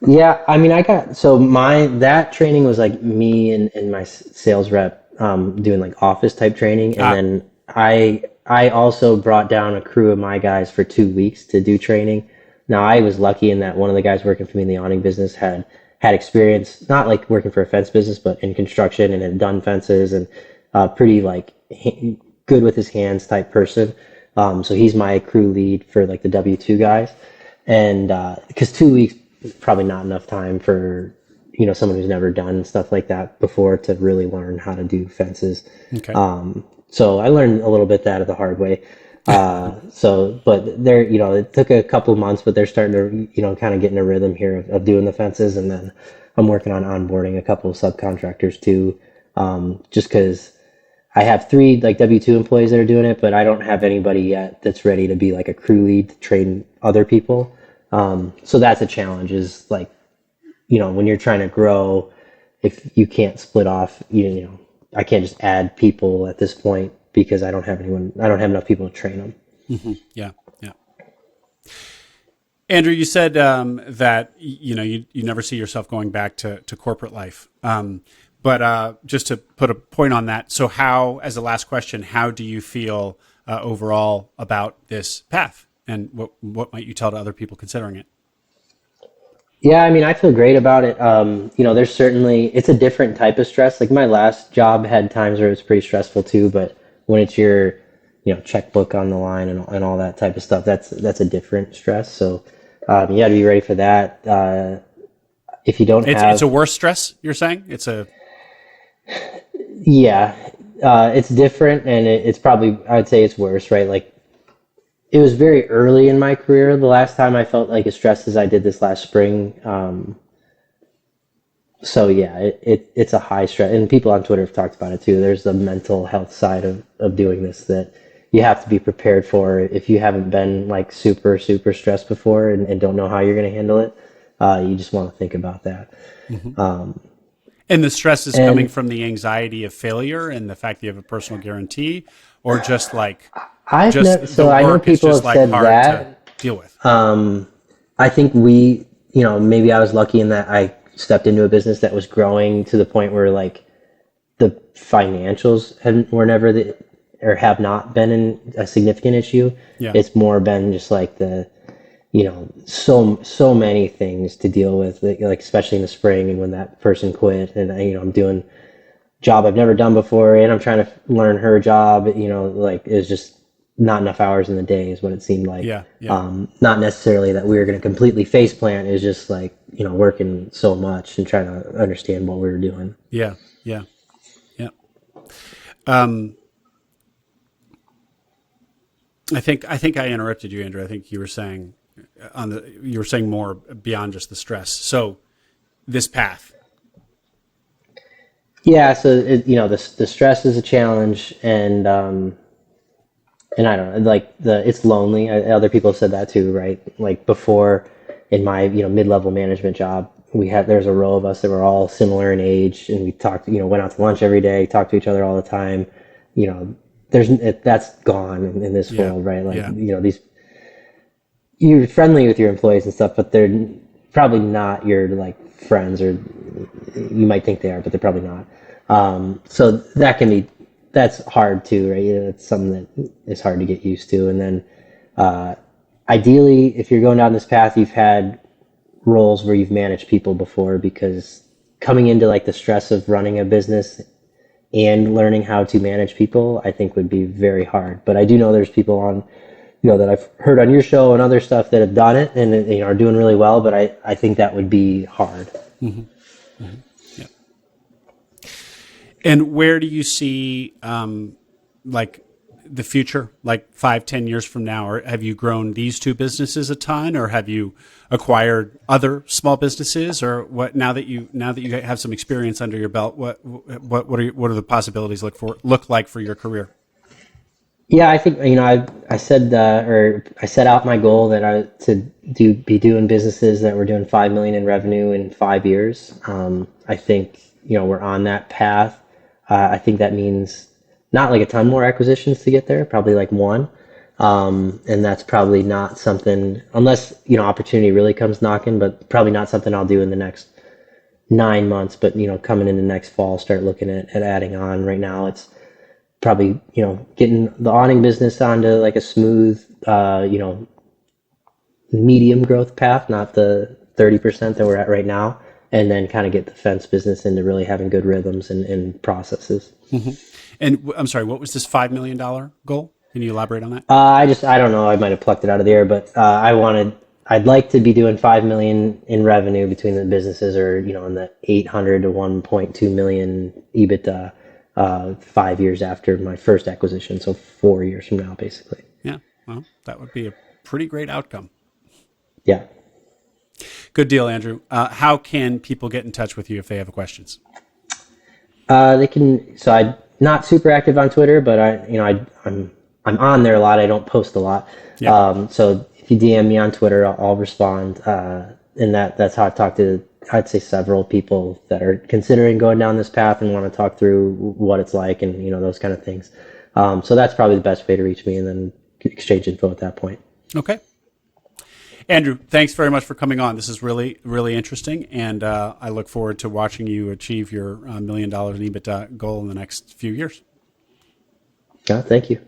yeah, I mean, that training was like me and my sales rep, doing like office type training. And Ah, then I also brought down a crew of my guys for 2 weeks to do training. Now I was lucky in that one of the guys working for me in the awning business had experience, not like working for a fence business, but in construction and had done fences and pretty like good with his hands type person. So he's my crew lead for like the W-2 guys. And because 2 weeks is probably not enough time for someone who's never done stuff like that before to really learn how to do fences. okay. So I learned a little bit that the hard way. But it took a couple of months, but they're starting to, kind of get in a rhythm here of doing the fences. And then I'm working on onboarding a couple of subcontractors too, just because I have 3 like W-2 employees that are doing it, but I don't have anybody yet that's ready to be like a crew lead to train other people. So that's a challenge is like, when you're trying to grow, if you can't split off, I can't just add people at this point because I don't have enough people to train them. Yeah, yeah. Andrew, you said that you never see yourself going back to corporate life. But just to put a point on that, so as the last question, how do you feel overall about this path, and what might you tell to other people considering it? Yeah, I mean, I feel great about it. It's a different type of stress. Like my last job had times where it was pretty stressful too, but when it's your, checkbook on the line and all that type of stuff, that's a different stress. So, you got to be ready for that. If you don't It's a have, worse stress. You're saying yeah, it's different and it's probably, I would say it's worse, right? Like it was very early in my career. The last time I felt like as stressed as I did this last spring. So yeah, it's a high stress, and people on Twitter have talked about it too. There's the mental health side of doing this that you have to be prepared for if you haven't been like super, super stressed before and don't know how you're going to handle it. You just want to think about that. Um, And the stress is coming and from the anxiety of failure and the fact that you have a personal guarantee, or just I've just never, the so I know work is people just have said hard to that. deal with. I think maybe I was lucky in that I stepped into a business that was growing to the point where like the financials were never or have not been a significant issue. Yeah. It's more been just like so many things to deal with, like especially in the spring and when that person quit, and I'm doing job I've never done before, and I'm trying to learn her job. Like it's just not enough hours in the day is what it seemed like. Yeah. Yeah. Not necessarily that we were going to completely face plant. It's just like working so much and trying to understand what we were doing. Yeah. Yeah. Yeah. Um, I think I interrupted you, Andrew. I think you were saying more beyond just the stress. So this path. Yeah, so the stress is a challenge, and I don't know, like it's lonely. Other people have said that too, right? Like before, in my mid-level management job, there's a row of us that were all similar in age, and we talked, went out to lunch every day, talked to each other all the time. You know, that's gone in this Yeah. world, right? Like, Yeah. these, you're friendly with your employees and stuff, but they're probably not your like friends, or you might think they are, but they're probably not. So that's hard too, right? It's something that is hard to get used to. And then, ideally, if you're going down this path, you've had roles where you've managed people before, because coming into like the stress of running a business and learning how to manage people, I think would be very hard. But I do know there's people on, that I've heard on your show and other stuff that have done it and are doing really well. But I think that would be hard. Mm-hmm. Mm-hmm. Yeah. And where do you see, like the future, like 5-10 years from now? Or have you grown these two businesses a ton, or have you acquired other small businesses, or what? Now that you have some experience under your belt, what are the possibilities look like for your career? Yeah, I think I said or I set out my goal that be doing businesses that were doing 5 million in revenue in 5 years. I think we're on that path. I think that means not like a ton more acquisitions to get there, probably like one. And that's probably not something, unless opportunity really comes knocking, but probably not something I'll do in the next 9 months. But coming into next fall, start looking at adding on. Right now, it's probably getting the awning business onto like a smooth medium growth path, not the 30% that we're at right now, and then kind of get the fence business into really having good rhythms and processes. Mm-hmm. And I'm sorry, what was this $5 million goal? Can you elaborate on that? I don't know, I might have plucked it out of the air, but I'd like to be doing 5 million in revenue between the businesses, or in the 800 to 1.2 million EBITDA 5 years after my first acquisition, so 4 years from now, basically. Yeah, well, that would be a pretty great outcome. Yeah. Good deal, Andrew. How can people get in touch with you if they have questions? They can. So I'm not super active on Twitter, but I'm on there a lot. I don't post a lot. Yeah. So if you DM me on Twitter, I'll respond. And that's how I talk to, I'd say, several people that are considering going down this path and want to talk through what it's like and those kind of things. So that's probably the best way to reach me, and then exchange info at that point. Okay. Andrew, thanks very much for coming on. This is really, really interesting, and I look forward to watching you achieve your $1 million in EBITDA goal in the next few years. Yeah, thank you.